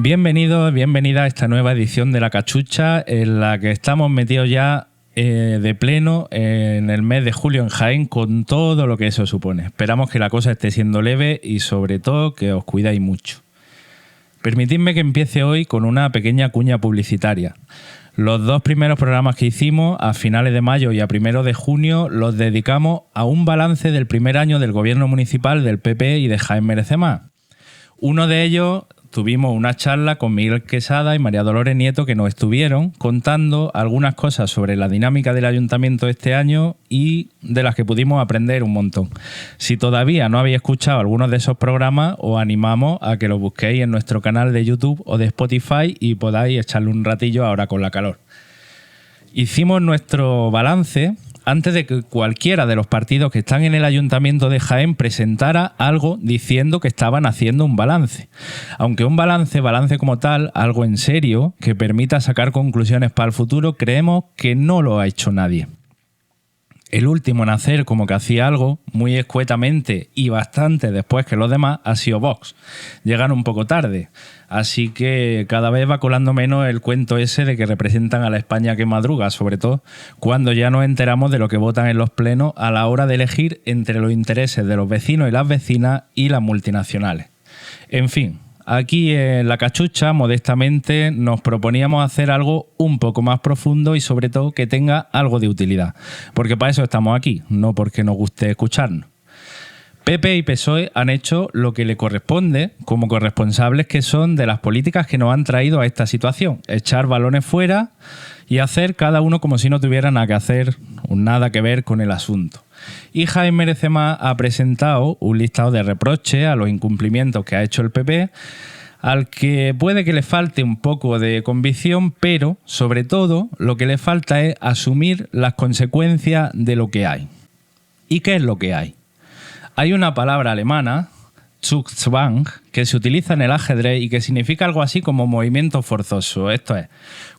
Bienvenidos, bienvenida a esta nueva edición de La Cachucha, en la que estamos metidos ya de pleno en el mes de julio en Jaén, con todo lo que eso supone. Esperamos que la cosa esté siendo leve y sobre todo que os cuidáis mucho. Permitidme que empiece hoy con una pequeña cuña publicitaria. Los dos primeros programas que hicimos, a finales de mayo y a primeros de junio, los dedicamos a un balance del primer año del gobierno municipal del PP y de Jaén Merece Más. Uno de ellos tuvimos una charla con Miguel Quesada y María Dolores Nieto, que nos estuvieron contando algunas cosas sobre la dinámica del ayuntamiento este año y de las que pudimos aprender un montón. Si todavía no habéis escuchado algunos de esos programas, os animamos a que los busquéis en nuestro canal de YouTube o de Spotify y podáis echarle un ratillo ahora con la calor. Hicimos nuestro balance antes de que cualquiera de los partidos que están en el Ayuntamiento de Jaén presentara algo diciendo que estaban haciendo un balance. Aunque un balance como tal, algo en serio, que permita sacar conclusiones para el futuro, creemos que no lo ha hecho nadie. El último en hacer como que hacía algo, muy escuetamente y bastante después que los demás, ha sido Vox. Llegan un poco tarde, así que cada vez va colando menos el cuento ese de que representan a la España que madruga, sobre todo cuando ya nos enteramos de lo que votan en los plenos a la hora de elegir entre los intereses de los vecinos y las vecinas y las multinacionales. En fin, aquí en La Cachucha, modestamente, nos proponíamos hacer algo un poco más profundo y sobre todo que tenga algo de utilidad. Porque para eso estamos aquí, no porque nos guste escucharnos. PP y PSOE han hecho lo que le corresponde como corresponsables que son de las políticas que nos han traído a esta situación. Echar balones fuera y hacer cada uno como si no tuviera nada que hacer o nada que ver con el asunto. Y Jaén Merece Más ha presentado un listado de reproches a los incumplimientos que ha hecho el PP, al que puede que le falte un poco de convicción, pero sobre todo lo que le falta es asumir las consecuencias de lo que hay. ¿Y qué es lo que hay? Hay una palabra alemana, Zugzwang, que se utiliza en el ajedrez y que significa algo así como movimiento forzoso. Esto es,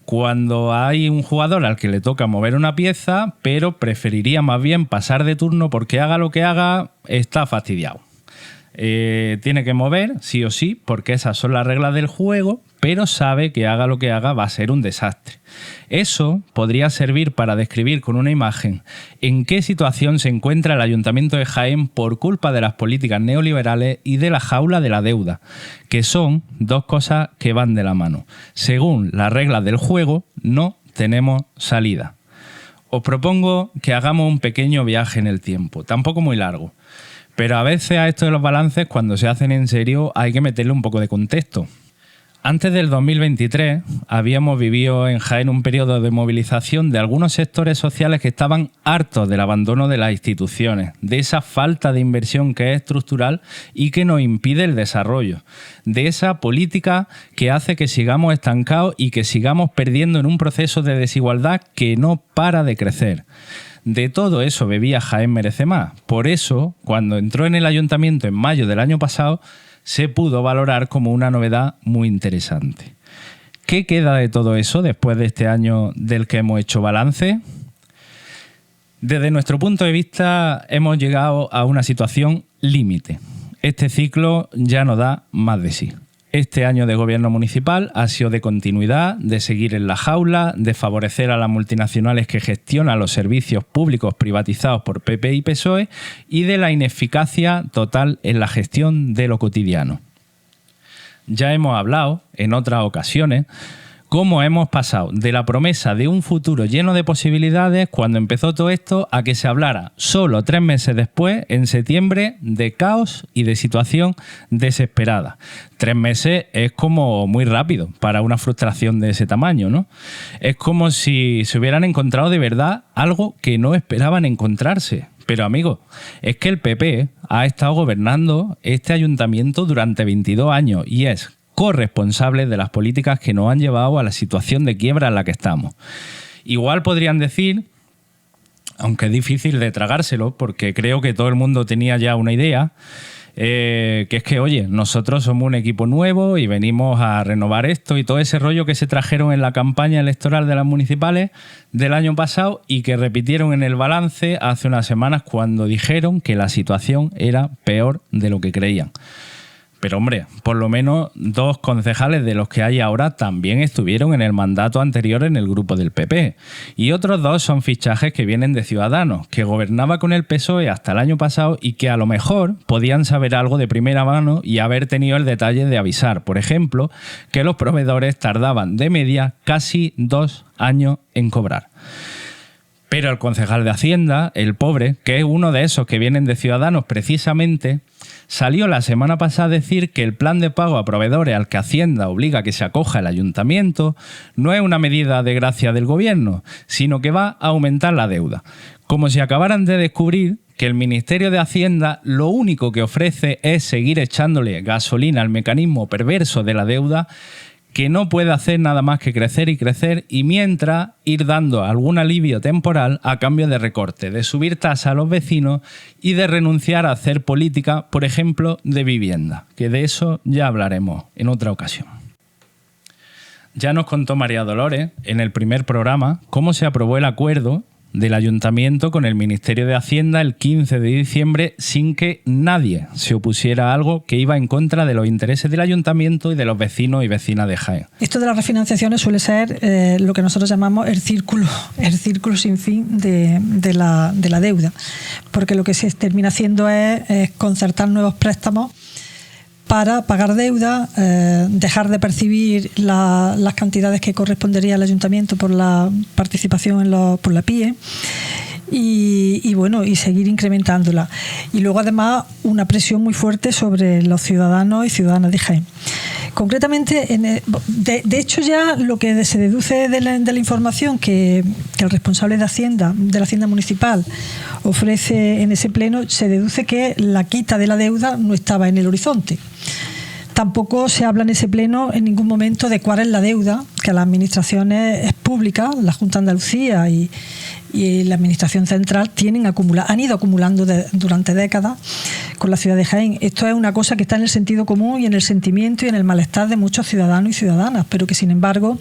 cuando hay un jugador al que le toca mover una pieza, pero preferiría más bien pasar de turno porque haga lo que haga, está fastidiado. Tiene que mover, sí o sí, porque esas son las reglas del juego, pero sabe que haga lo que haga va a ser un desastre. Eso podría servir para describir con una imagen en qué situación se encuentra el Ayuntamiento de Jaén por culpa de las políticas neoliberales y de la jaula de la deuda, que son dos cosas que van de la mano. Según las reglas del juego, no tenemos salida. Os propongo que hagamos un pequeño viaje en el tiempo, tampoco muy largo. Pero a veces a esto de los balances, cuando se hacen en serio, hay que meterle un poco de contexto. Antes del 2023 habíamos vivido en Jaén un periodo de movilización de algunos sectores sociales que estaban hartos del abandono de las instituciones, de esa falta de inversión que es estructural y que nos impide el desarrollo, de esa política que hace que sigamos estancados y que sigamos perdiendo en un proceso de desigualdad que no para de crecer. De todo eso bebía Jaén Merece Más. Por eso, cuando entró en el ayuntamiento en mayo del año pasado, se pudo valorar como una novedad muy interesante. ¿Qué queda de todo eso después de este año del que hemos hecho balance? Desde nuestro punto de vista, hemos llegado a una situación límite. Este ciclo ya no da más de sí. Este año de gobierno municipal ha sido de continuidad, de seguir en la jaula, de favorecer a las multinacionales que gestionan los servicios públicos privatizados por PP y PSOE y de la ineficacia total en la gestión de lo cotidiano. Ya hemos hablado en otras ocasiones cómo hemos pasado de la promesa de un futuro lleno de posibilidades cuando empezó todo esto a que se hablara solo 3 meses después, en septiembre, de caos y de situación desesperada. 3 meses es como muy rápido para una frustración de ese tamaño, ¿no? Es como si se hubieran encontrado de verdad algo que no esperaban encontrarse. Pero amigos, es que el PP ha estado gobernando este ayuntamiento durante 22 años y es corresponsables de las políticas que nos han llevado a la situación de quiebra en la que estamos. Igual podrían decir, aunque es difícil de tragárselo, porque creo que todo el mundo tenía ya una idea, que es que, oye, nosotros somos un equipo nuevo y venimos a renovar esto y todo ese rollo que se trajeron en la campaña electoral de las municipales del año pasado y que repitieron en el balance hace unas semanas cuando dijeron que la situación era peor de lo que creían. Pero hombre, por lo menos 2 concejales de los que hay ahora también estuvieron en el mandato anterior en el grupo del PP. Y otros 2 son fichajes que vienen de Ciudadanos, que gobernaba con el PSOE hasta el año pasado y que a lo mejor podían saber algo de primera mano y haber tenido el detalle de avisar, por ejemplo, que los proveedores tardaban de media casi 2 años en cobrar. Pero el concejal de Hacienda, el pobre, que es uno de esos que vienen de Ciudadanos precisamente, salió la semana pasada a decir que el plan de pago a proveedores al que Hacienda obliga a que se acoja el ayuntamiento no es una medida de gracia del gobierno, sino que va a aumentar la deuda. Como si acabaran de descubrir que el Ministerio de Hacienda lo único que ofrece es seguir echándole gasolina al mecanismo perverso de la deuda, que no puede hacer nada más que crecer y crecer, y mientras ir dando algún alivio temporal a cambio de recorte, de subir tasas a los vecinos y de renunciar a hacer política, por ejemplo, de vivienda, que de eso ya hablaremos en otra ocasión. Ya nos contó María Dolores en el primer programa cómo se aprobó el acuerdo del Ayuntamiento con el Ministerio de Hacienda el 15 de diciembre sin que nadie se opusiera a algo que iba en contra de los intereses del Ayuntamiento y de los vecinos y vecinas de Jaén. Esto de las refinanciaciones suele ser lo que nosotros llamamos el círculo sin fin de la deuda, porque lo que se termina haciendo es concertar nuevos préstamos para pagar deuda, dejar de percibir las cantidades que correspondería al ayuntamiento por la participación por la PIE y seguir incrementándola. Y luego además una presión muy fuerte sobre los ciudadanos y ciudadanas de Jaén. Concretamente, de hecho ya lo que se deduce de la información que el responsable de la Hacienda Municipal ofrece en ese pleno, se deduce que la quita de la deuda no estaba en el horizonte. Tampoco se habla en ese pleno en ningún momento de cuál es la deuda que las administraciones públicas, la Junta de Andalucía y la Administración Central han ido acumulando durante décadas con la ciudad de Jaén. Esto es una cosa que está en el sentido común y en el sentimiento y en el malestar de muchos ciudadanos y ciudadanas, pero que sin embargo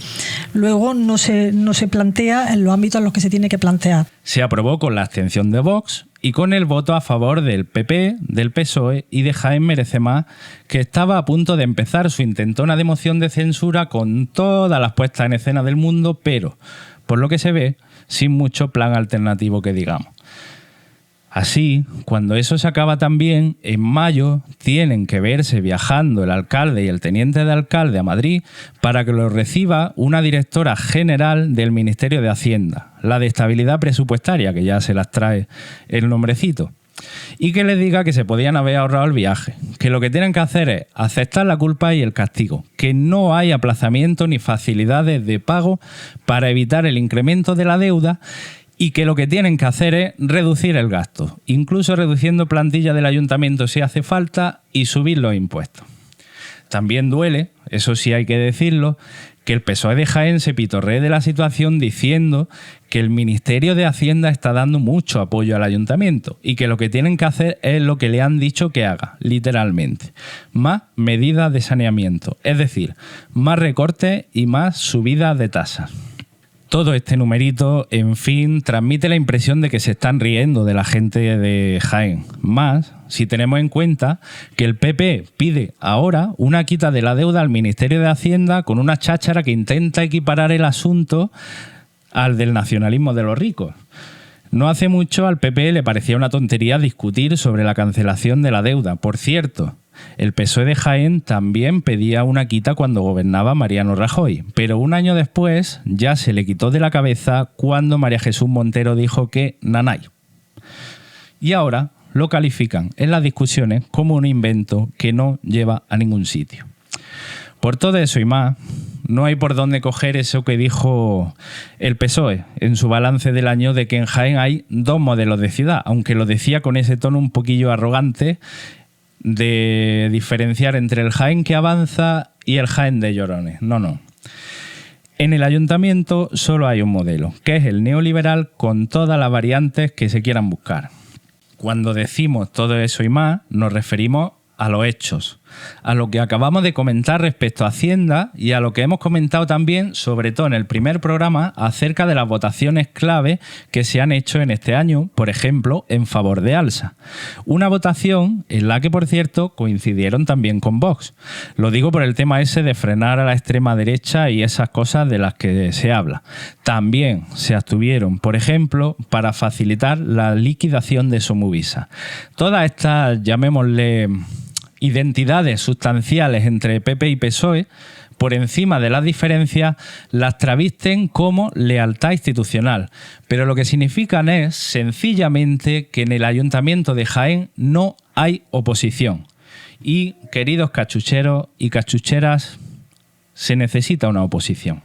luego no se plantea en los ámbitos en los que se tiene que plantear. Se aprobó con la abstención de Vox y con el voto a favor del PP, del PSOE y de Jaén Merece Más, que estaba a punto de empezar su intentona de moción de censura con todas las puestas en escena del mundo, pero, por lo que se ve, sin mucho plan alternativo que digamos. Así, cuando eso se acaba también, en mayo tienen que verse viajando el alcalde y el teniente de alcalde a Madrid para que lo reciba una directora general del Ministerio de Hacienda, la de Estabilidad Presupuestaria, que ya se las trae el nombrecito, y que les diga que se podían haber ahorrado el viaje, que lo que tienen que hacer es aceptar la culpa y el castigo, que no hay aplazamiento ni facilidades de pago para evitar el incremento de la deuda y que lo que tienen que hacer es reducir el gasto, incluso reduciendo plantilla del ayuntamiento si hace falta y subir los impuestos. También duele, eso sí hay que decirlo, que el PSOE de Jaén se pitorree de la situación diciendo que el Ministerio de Hacienda está dando mucho apoyo al ayuntamiento y que lo que tienen que hacer es lo que le han dicho que haga, literalmente. Más medidas de saneamiento, es decir, más recortes y más subidas de tasas. Todo este numerito, en fin, transmite la impresión de que se están riendo de la gente de Jaén. Más, si tenemos en cuenta que el PP pide ahora una quita de la deuda al Ministerio de Hacienda con una cháchara que intenta equiparar el asunto al del nacionalismo de los ricos. No hace mucho al PP le parecía una tontería discutir sobre la cancelación de la deuda. Por cierto, el PSOE de Jaén también pedía una quita cuando gobernaba Mariano Rajoy, pero un año después ya se le quitó de la cabeza cuando María Jesús Montero dijo que nanay. Y ahora lo califican en las discusiones como un invento que no lleva a ningún sitio. Por todo eso y más, no hay por dónde coger eso que dijo el PSOE en su balance del año de que en Jaén hay 2 modelos de ciudad, aunque lo decía con ese tono un poquillo arrogante de diferenciar entre el Jaén que avanza y el Jaén de llorones. No. En el ayuntamiento solo hay un modelo, que es el neoliberal con todas las variantes que se quieran buscar. Cuando decimos todo eso y más, nos referimos a los hechos, a lo que acabamos de comentar respecto a Hacienda y a lo que hemos comentado también, sobre todo en el primer programa, acerca de las votaciones clave que se han hecho en este año, por ejemplo, en favor de Alsa. Una votación en la que, por cierto, coincidieron también con Vox. Lo digo por el tema ese de frenar a la extrema derecha y esas cosas de las que se habla. También se abstuvieron, por ejemplo, para facilitar la liquidación de Somuvisa. Todas estas, llamémosle, identidades sustanciales entre PP y PSOE, por encima de las diferencias, las travisten como lealtad institucional. Pero lo que significan es, sencillamente, que en el Ayuntamiento de Jaén no hay oposición. Y, queridos cachucheros y cachucheras, se necesita una oposición.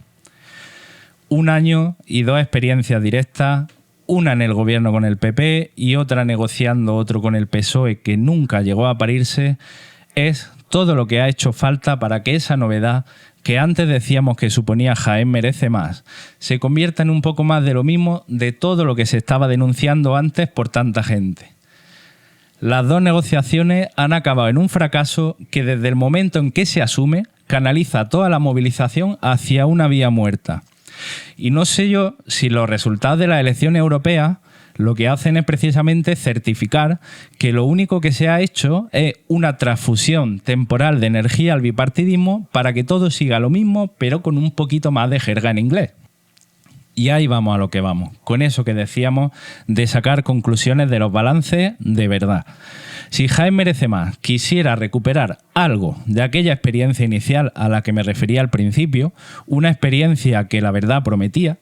1 año y 2 experiencias directas, una en el gobierno con el PP y otra negociando otro con el PSOE que nunca llegó a parirse, es todo lo que ha hecho falta para que esa novedad que antes decíamos que suponía Jaén merece más, se convierta en un poco más de lo mismo de todo lo que se estaba denunciando antes por tanta gente. Las 2 negociaciones han acabado en un fracaso que desde el momento en que se asume canaliza toda la movilización hacia una vía muerta. Y no sé yo si los resultados de las elecciones europeas lo que hacen es precisamente certificar que lo único que se ha hecho es una transfusión temporal de energía al bipartidismo para que todo siga lo mismo, pero con un poquito más de jerga en inglés. Y ahí vamos a lo que vamos, con eso que decíamos de sacar conclusiones de los balances de verdad. Si Jaén merece más, quisiera recuperar algo de aquella experiencia inicial a la que me refería al principio, una experiencia que la verdad prometía,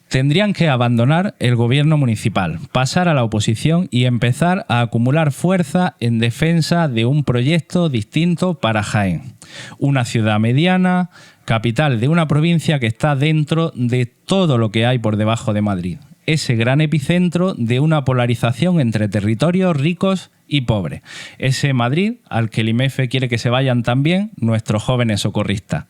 tendrían que abandonar el gobierno municipal, pasar a la oposición y empezar a acumular fuerza en defensa de un proyecto distinto para Jaén. Una ciudad mediana, capital de una provincia que está dentro de todo lo que hay por debajo de Madrid. Ese gran epicentro de una polarización entre territorios ricos y pobres. Ese Madrid al que el IMEF quiere que se vayan también nuestros jóvenes socorristas.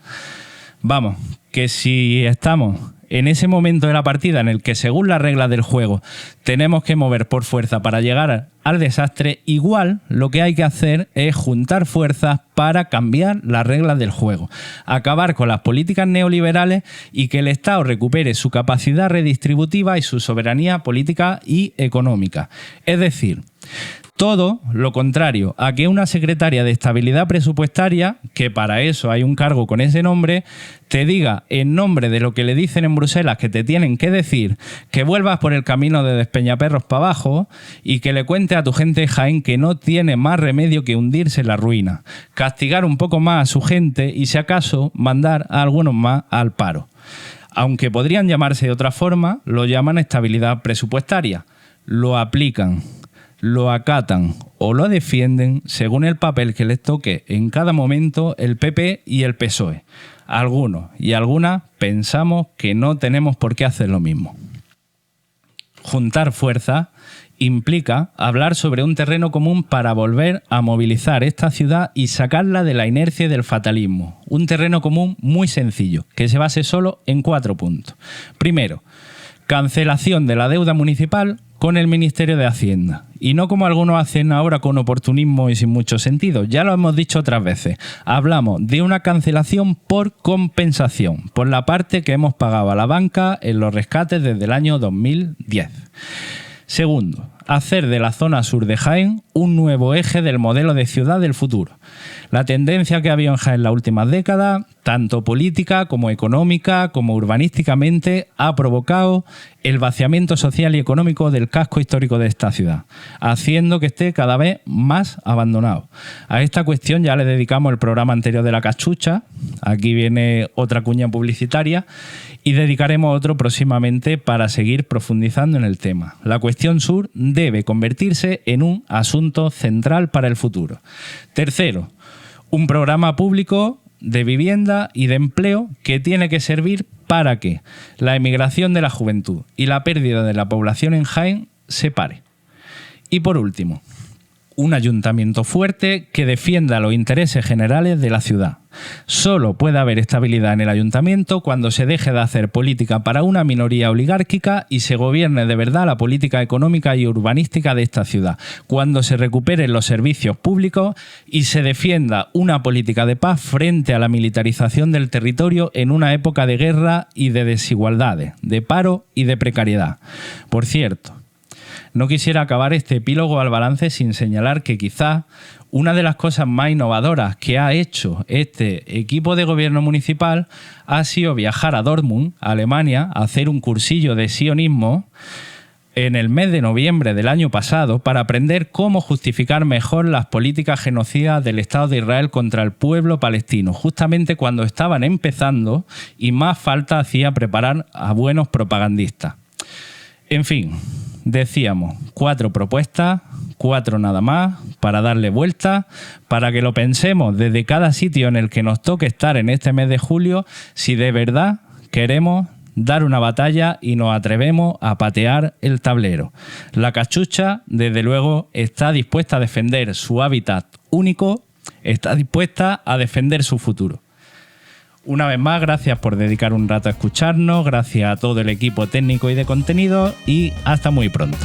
Vamos, que si estamos en ese momento de la partida en el que, según las reglas del juego, tenemos que mover por fuerza para llegar al desastre, igual lo que hay que hacer es juntar fuerzas para cambiar las reglas del juego, acabar con las políticas neoliberales y que el Estado recupere su capacidad redistributiva y su soberanía política y económica. Es decir, todo lo contrario a que una secretaria de estabilidad presupuestaria, que para eso hay un cargo con ese nombre, te diga en nombre de lo que le dicen en Bruselas que te tienen que decir, que vuelvas por el camino de Despeñaperros para abajo y que le cuente a tu gente de Jaén que no tiene más remedio que hundirse en la ruina, castigar un poco más a su gente y, si acaso, mandar a algunos más al paro. Aunque podrían llamarse de otra forma, lo llaman estabilidad presupuestaria. Lo aplican, lo acatan o lo defienden según el papel que les toque en cada momento el PP y el PSOE. Algunos y algunas pensamos que no tenemos por qué hacer lo mismo. Juntar fuerzas implica hablar sobre un terreno común para volver a movilizar esta ciudad y sacarla de la inercia y del fatalismo. Un terreno común muy sencillo, que se base solo en 4 puntos. Primero, cancelación de la deuda municipal con el Ministerio de Hacienda. Y no como algunos hacen ahora con oportunismo y sin mucho sentido. Ya lo hemos dicho otras veces. Hablamos de una cancelación por compensación, por la parte que hemos pagado a la banca en los rescates desde el año 2010. Segundo, hacer de la zona sur de Jaén un nuevo eje del modelo de ciudad del futuro. La tendencia que ha habido en Jaén en las últimas décadas, tanto política como económica como urbanísticamente, ha provocado el vaciamiento social y económico del casco histórico de esta ciudad, haciendo que esté cada vez más abandonado. A esta cuestión ya le dedicamos el programa anterior de la cachucha, aquí viene otra cuña publicitaria, y dedicaremos otro próximamente para seguir profundizando en el tema. La cuestión sur debe convertirse en un asunto central para el futuro. Tercero, un programa público de vivienda y de empleo que tiene que servir para que la emigración de la juventud y la pérdida de la población en Jaén se pare. Y por último, un ayuntamiento fuerte que defienda los intereses generales de la ciudad. Solo puede haber estabilidad en el ayuntamiento cuando se deje de hacer política para una minoría oligárquica y se gobierne de verdad la política económica y urbanística de esta ciudad, cuando se recuperen los servicios públicos y se defienda una política de paz frente a la militarización del territorio en una época de guerra y de desigualdades, de paro y de precariedad. Por cierto, no quisiera acabar este epílogo al balance sin señalar que quizás una de las cosas más innovadoras que ha hecho este equipo de gobierno municipal ha sido viajar a Dortmund, Alemania, a hacer un cursillo de sionismo en el mes de noviembre del año pasado para aprender cómo justificar mejor las políticas genocidas del Estado de Israel contra el pueblo palestino, justamente cuando estaban empezando y más falta hacía preparar a buenos propagandistas. En fin, decíamos, 4 propuestas, 4 nada más, para darle vuelta, para que lo pensemos desde cada sitio en el que nos toque estar en este mes de julio, si de verdad queremos dar una batalla y nos atrevemos a patear el tablero. La cachucha, desde luego, está dispuesta a defender su hábitat único, está dispuesta a defender su futuro. Una vez más, gracias por dedicar un rato a escucharnos, gracias a todo el equipo técnico y de contenido y hasta muy pronto.